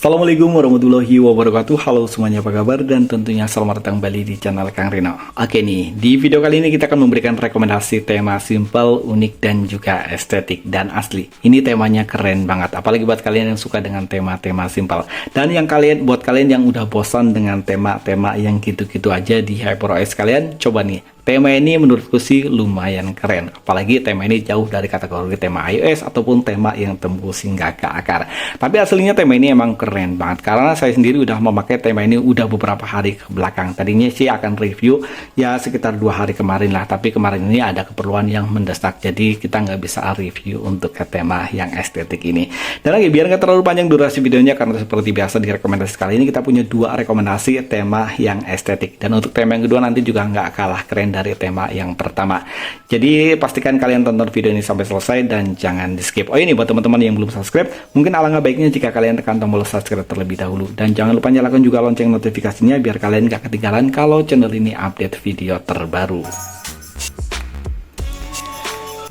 Assalamualaikum warahmatullahi wabarakatuh. Halo semuanya, apa kabar? Dan tentunya selamat datang kembali di channel Kang Rino. Oke nih, di video kali ini kita akan memberikan rekomendasi tema simple, unik, dan juga estetik dan asli. Ini temanya keren banget, apalagi buat kalian yang suka dengan tema-tema simple. Dan buat kalian yang udah bosan dengan tema-tema yang gitu-gitu aja di HyperOS kalian, coba nih. Tema ini menurutku sih lumayan keren, apalagi tema ini jauh dari kategori tema iOS ataupun tema yang tembus hingga ke akar. Tapi aslinya tema ini emang keren banget, karena saya sendiri udah memakai tema ini udah beberapa hari ke belakang. Tadinya sih akan review ya sekitar 2 hari kemarin lah, tapi kemarin ini ada keperluan yang mendesak, jadi kita nggak bisa review untuk ke tema yang estetik ini. Dan lagi biar nggak terlalu panjang durasi videonya, karena seperti biasa di rekomendasi kali ini kita punya 2 rekomendasi tema yang estetik. Dan untuk tema yang kedua nanti juga nggak kalah keren dari tema yang pertama. Jadi pastikan kalian tonton video ini sampai selesai dan jangan di skip. Oh ini buat teman-teman yang belum subscribe, mungkin alangkah baiknya jika kalian tekan tombol subscribe terlebih dahulu. Dan jangan lupa nyalakan juga lonceng notifikasinya biar kalian gak ketinggalan kalau channel ini update video terbaru.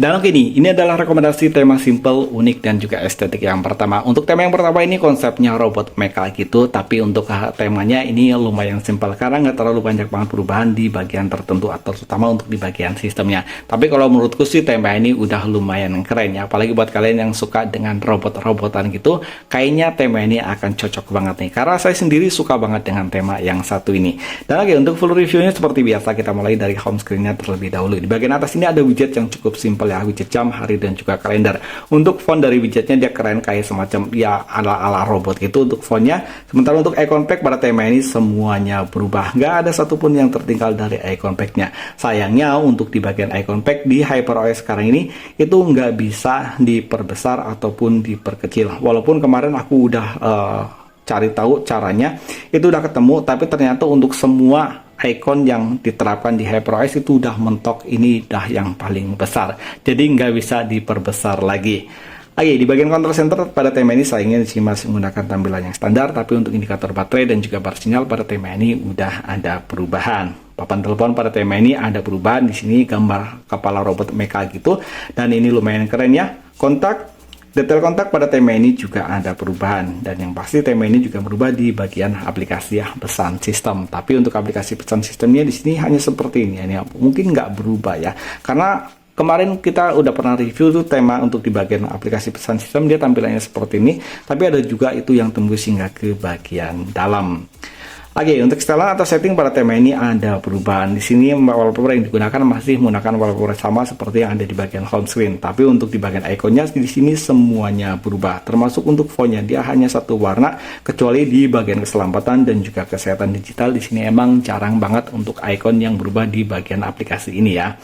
Dan oke nih, ini adalah rekomendasi tema simple, unik, dan juga estetik yang pertama. Untuk tema yang pertama ini konsepnya robot mecha gitu, tapi untuk temanya ini lumayan simple karena nggak terlalu banyak banget perubahan di bagian tertentu atau terutama untuk di bagian sistemnya. Tapi kalau menurutku sih tema ini udah lumayan keren ya, apalagi buat kalian yang suka dengan robot-robotan gitu, kayaknya tema ini akan cocok banget nih, karena saya sendiri suka banget dengan tema yang satu ini. Dan oke, untuk full reviewnya seperti biasa kita mulai dari home screen-nya terlebih dahulu. Di bagian atas ini ada widget yang cukup simple ya, widget jam, hari, dan juga kalender. Untuk font dari widgetnya dia keren kayak semacam ya ala-ala robot gitu untuk fontnya. Sementara untuk icon pack pada tema ini semuanya berubah, nggak ada satupun yang tertinggal dari icon packnya. Sayangnya untuk di bagian icon pack di HyperOS sekarang ini itu nggak bisa diperbesar ataupun diperkecil. Walaupun kemarin aku udah cari tahu caranya, itu udah ketemu, tapi ternyata untuk semua icon yang diterapkan di HyperOS itu udah mentok, ini udah yang paling besar, jadi nggak bisa diperbesar lagi. Oke, di bagian control center pada tema ini sayangnya sih masih menggunakan tampilan yang standar, tapi untuk indikator baterai dan juga bar sinyal pada tema ini udah ada perubahan. Papan telepon pada tema ini ada perubahan, di sini gambar kepala robot mecha gitu, dan ini lumayan keren ya. Detail kontak pada tema ini juga ada perubahan, dan yang pasti tema ini juga berubah di bagian aplikasi ya, pesan sistem. Tapi untuk aplikasi pesan sistemnya di sini hanya seperti ini ya, mungkin nggak berubah ya, karena kemarin kita udah pernah review tuh tema untuk di bagian aplikasi pesan sistem, dia tampilannya seperti ini, tapi ada juga itu yang tembus hingga ke bagian dalam. Oke, untuk setelan atau setting pada tema ini ada perubahan. Di sini wallpaper yang digunakan masih menggunakan wallpaper sama seperti yang ada di bagian home screen. Tapi untuk di bagian ikonnya di sini semuanya berubah. Termasuk untuk fontnya dia hanya satu warna, kecuali di bagian keselamatan dan juga kesehatan digital. Di sini emang jarang banget untuk icon yang berubah di bagian aplikasi ini ya.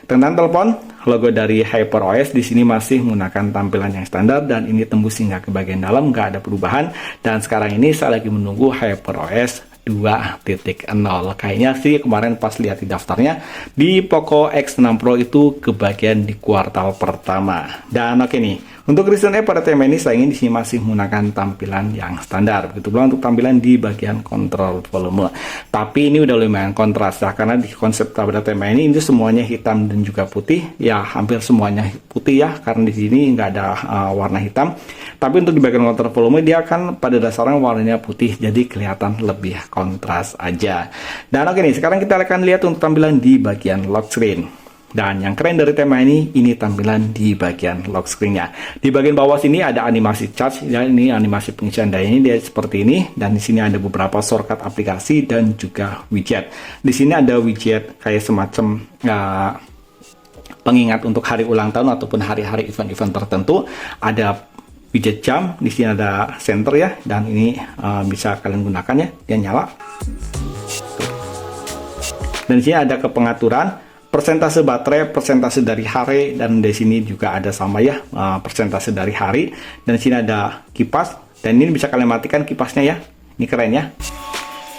Tentang telepon, logo dari HyperOS di sini masih menggunakan tampilan yang standar dan ini tembus hingga ke bagian dalam, nggak ada perubahan. Dan sekarang ini saya lagi menunggu HyperOS 2.0. Kayaknya sih kemarin pas lihat di daftarnya di Poco X6 Pro itu kebagian di kuartal pertama. Dan oke nih, untuk recent app pada tema ini saya ingin di sini masih menggunakan tampilan yang standar. Begitu pula untuk tampilan di bagian kontrol volume. Tapi ini udah lumayan kontras ya, karena di konsep pada tema ini semuanya hitam dan juga putih. Ya hampir semuanya putih ya, karena di sini nggak ada warna hitam. Tapi untuk di bagian kontrol volume dia kan pada dasarnya warnanya putih, jadi kelihatan lebih kontras aja. Dan oke nih, sekarang kita akan lihat untuk tampilan di bagian lock screen. Dan yang keren dari tema ini tampilan di bagian lock screen-nya. Di bagian bawah sini ada animasi charge, ya ini animasi pengisian daya ini dia seperti ini. Dan di sini ada beberapa shortcut aplikasi dan juga widget. Di sini ada widget kayak semacam pengingat untuk hari ulang tahun ataupun hari-hari event-event tertentu. Ada widget jam, di sini ada center ya, dan ini bisa kalian gunakan ya, dia nyala. Dan di sini ada ke pengaturan persentase baterai, persentase dari hari, dan di sini juga ada sama ya, persentase dari hari. Dan di sini ada kipas, dan ini bisa kalian matikan kipasnya ya, ini keren ya.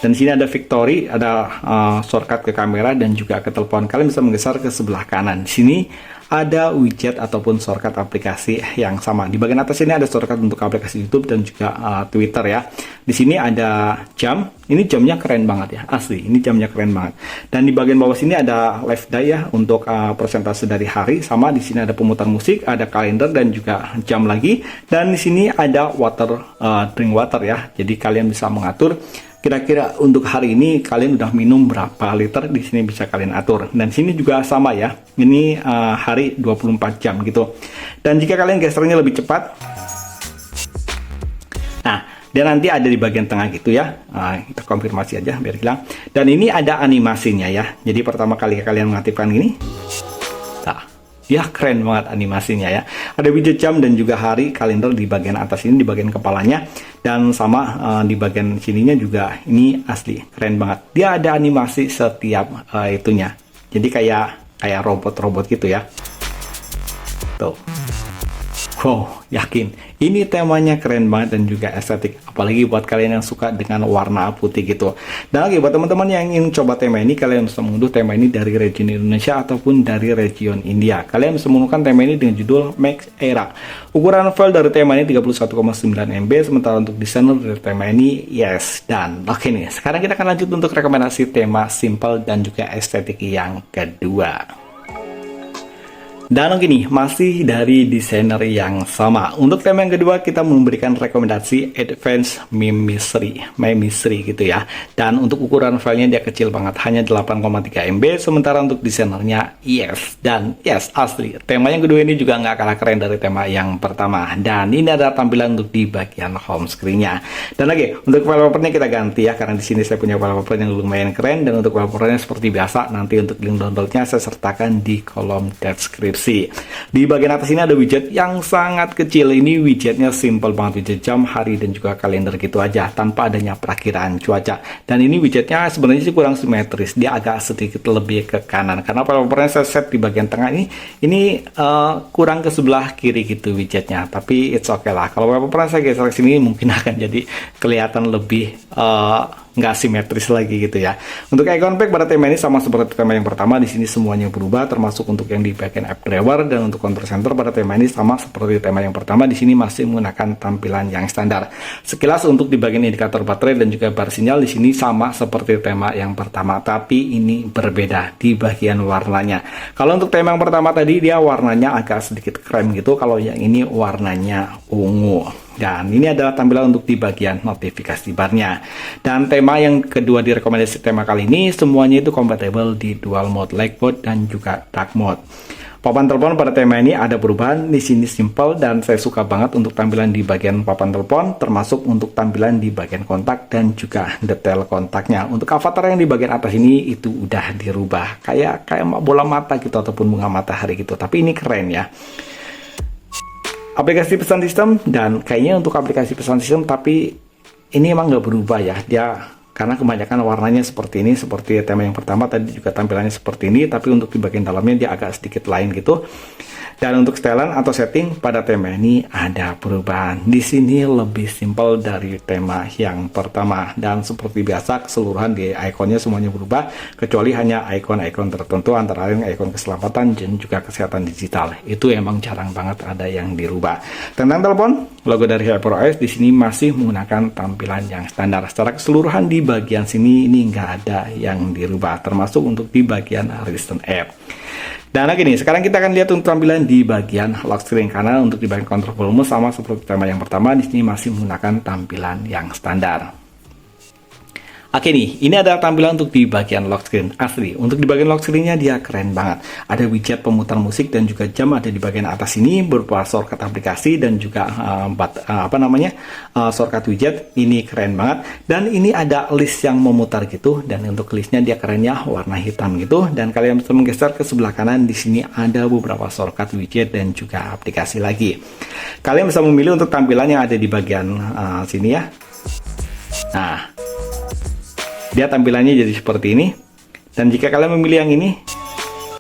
Dan di sini ada victory, ada shortcut ke kamera dan juga ke telepon. Kalian bisa menggeser ke sebelah kanan. Di sini ada widget ataupun shortcut aplikasi yang sama. Di bagian atas ini ada shortcut untuk aplikasi YouTube dan juga Twitter ya. Di sini ada jam. Ini jamnya keren banget ya, asli. Ini jamnya keren banget. Dan di bagian bawah sini ada live day ya untuk persentase dari hari. Sama di sini ada pemutar musik, ada kalender dan juga jam lagi. Dan di sini ada drink water ya. Jadi kalian bisa mengatur kira-kira untuk hari ini kalian udah minum berapa liter, di sini bisa kalian atur. Dan sini juga sama ya. Ini hari 24 jam gitu. Dan jika kalian gesernya lebih cepat, nah, dan nanti ada di bagian tengah gitu ya. Kita konfirmasi aja biar hilang. Dan ini ada animasinya ya. Jadi pertama kali kalian mengaktifkan ini, nah, ya keren banget animasinya ya. Ada widget jam dan juga hari, kalender di bagian atas ini, di bagian kepalanya. Dan sama di bagian sininya juga ini asli keren banget. Dia ada animasi setiap itunya. Jadi kayak robot-robot gitu ya. Tuh. Wow, yakin. Ini temanya keren banget dan juga estetik. Apalagi buat kalian yang suka dengan warna putih gitu. Dan lagi buat teman-teman yang ingin coba tema ini, kalian bisa mengunduh tema ini dari region Indonesia ataupun dari region India. Kalian bisa menemukan tema ini dengan judul Max Era. Ukuran file dari tema ini 31,9 MB, sementara untuk desainer dari tema ini yes. Dan oke nih, sekarang kita akan lanjut untuk rekomendasi tema simple dan juga estetik yang kedua. Dan gini, masih dari desainer yang sama. Untuk tema yang kedua, kita memberikan rekomendasi Advanced Mimicry gitu ya. Dan untuk ukuran filenya dia kecil banget, hanya 8,3 MB. Sementara untuk desainernya yes. Dan yes, asli. Tema yang kedua ini juga nggak kalah keren dari tema yang pertama. Dan ini ada tampilan untuk di bagian home screen-nya. Dan lagi, untuk wallpapernya kita ganti ya, karena di sini saya punya wallpaper yang lumayan keren. Dan untuk wallpapernya seperti biasa, nanti untuk link downloadnya saya sertakan di kolom deskripsi. Di bagian atas ini ada widget yang sangat kecil. Ini widgetnya simple banget, widget jam, hari dan juga kalender gitu aja tanpa adanya perakiraan cuaca. Dan ini widgetnya sebenarnya sih kurang simetris, dia agak sedikit lebih ke kanan karena wallpapernya saya set di bagian tengah ini kurang ke sebelah kiri gitu widgetnya. Tapi it's okay lah. Kalau wallpapernya saya geser ke sini mungkin akan jadi kelihatan lebih nggak simetris lagi gitu ya. Untuk icon pack pada tema ini sama seperti tema yang pertama, di sini semuanya berubah termasuk untuk yang di bagian app driver. Dan untuk control center pada tema ini sama seperti tema yang pertama, di sini masih menggunakan tampilan yang standar. Sekilas untuk di bagian indikator baterai dan juga bar sinyal di sini sama seperti tema yang pertama, tapi ini berbeda di bagian warnanya. Kalau untuk tema yang pertama tadi dia warnanya agak sedikit krem gitu, kalau yang ini warnanya ungu. Dan ini adalah tampilan untuk di bagian notifikasi barnya. Dan tema yang kedua direkomendasi tema kali ini semuanya itu kompatibel di dual mode light mode dan juga dark mode. Papan telepon pada tema ini ada perubahan, di sini simple dan saya suka banget untuk tampilan di bagian papan telepon, termasuk untuk tampilan di bagian kontak dan juga detail kontaknya. Untuk avatar yang di bagian atas ini itu udah dirubah kayak bola mata gitu ataupun bunga matahari gitu. Tapi ini keren ya. Aplikasi pesan sistem, dan kayaknya untuk aplikasi pesan sistem tapi ini emang nggak berubah ya dia, karena kebanyakan warnanya seperti ini, seperti tema yang pertama tadi juga tampilannya seperti ini, tapi untuk di bagian dalamnya dia agak sedikit lain gitu. Dan untuk setelan atau setting pada tema ini ada perubahan. Di sini lebih simpel dari tema yang pertama, dan seperti biasa keseluruhan di ikonnya semuanya berubah kecuali hanya ikon-ikon tertentu, antara lain ikon keselamatan dan juga kesehatan digital. Itu emang jarang banget ada yang dirubah. Tentang telepon, logo dari HyperOS di sini masih menggunakan tampilan yang standar. Secara keseluruhan di bagian sini ini nggak ada yang dirubah, termasuk untuk di bagian recent app. Dan lagi nih, sekarang kita akan lihat untuk tampilan di bagian lock screen, karena untuk di bagian kontrol volume sama seperti tema yang pertama, di sini masih menggunakan tampilan yang standar. Oke nih, ini adalah tampilan untuk di bagian lock screen. Asli, untuk di bagian lock screen-nya dia keren banget. Ada widget pemutar musik dan juga jam ada di bagian atas ini, berupa shortcut aplikasi dan juga shortcut widget. Ini keren banget. Dan ini ada list yang memutar gitu, dan untuk listnya dia kerennya warna hitam gitu. Dan kalian bisa menggeser ke sebelah kanan, di sini ada beberapa shortcut widget dan juga aplikasi lagi. Kalian bisa memilih untuk tampilan yang ada di bagian sini ya. Nah, dia tampilannya jadi seperti ini. Dan jika kalian memilih yang ini,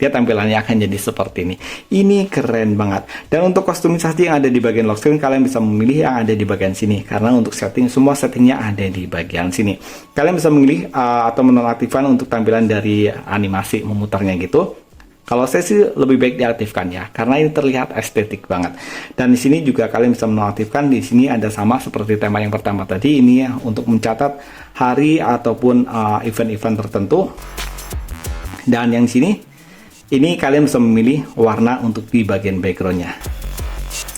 dia tampilannya akan jadi seperti ini. Ini keren banget. Dan untuk kostumisasi yang ada di bagian lock screen, kalian bisa memilih yang ada di bagian sini. Karena untuk setting, semua settingnya ada di bagian sini. Kalian bisa memilih atau menonaktifkan untuk tampilan dari animasi memutarnya gitu. Kalau saya sih lebih baik diaktifkan ya, karena ini terlihat estetik banget. Dan di sini juga kalian bisa menonaktifkan. Di sini ada sama seperti tema yang pertama tadi, ini ya untuk mencatat hari ataupun event-event tertentu. Dan yang di sini, ini kalian bisa memilih warna untuk di bagian backgroundnya.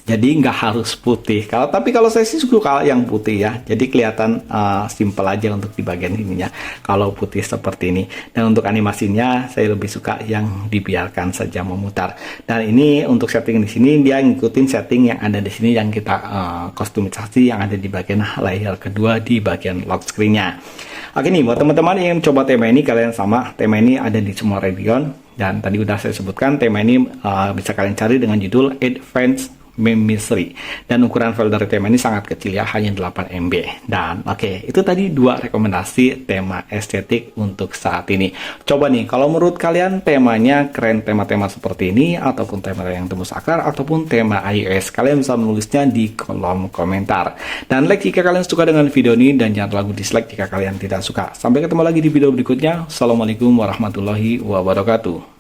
Jadi nggak harus putih. Tapi kalau saya sih suka yang putih ya. Jadi kelihatan simple aja untuk di bagian ininya. Kalau putih seperti ini. Dan untuk animasinya saya lebih suka yang dibiarkan saja memutar. Dan ini untuk setting di sini dia ngikutin setting yang ada di sini yang kita kostumisasi yang ada di bagian layer kedua di bagian lock screen-nya. Oke nih buat teman-teman yang coba tema ini kalian sama. Tema ini ada di semua region. Dan tadi udah saya sebutkan tema ini bisa kalian cari dengan judul Advanced Meme Mystery, dan ukuran file dari tema ini sangat kecil ya, hanya 8 MB. Dan oke, itu tadi 2 rekomendasi tema estetik untuk saat ini. Coba nih, kalau menurut kalian temanya keren, tema-tema seperti ini, ataupun tema yang tembus akar, ataupun tema iOS, kalian bisa menulisnya di kolom komentar. Dan like jika kalian suka dengan video ini, dan jangan lupa dislike jika kalian tidak suka. Sampai ketemu lagi di video berikutnya. Assalamualaikum warahmatullahi wabarakatuh.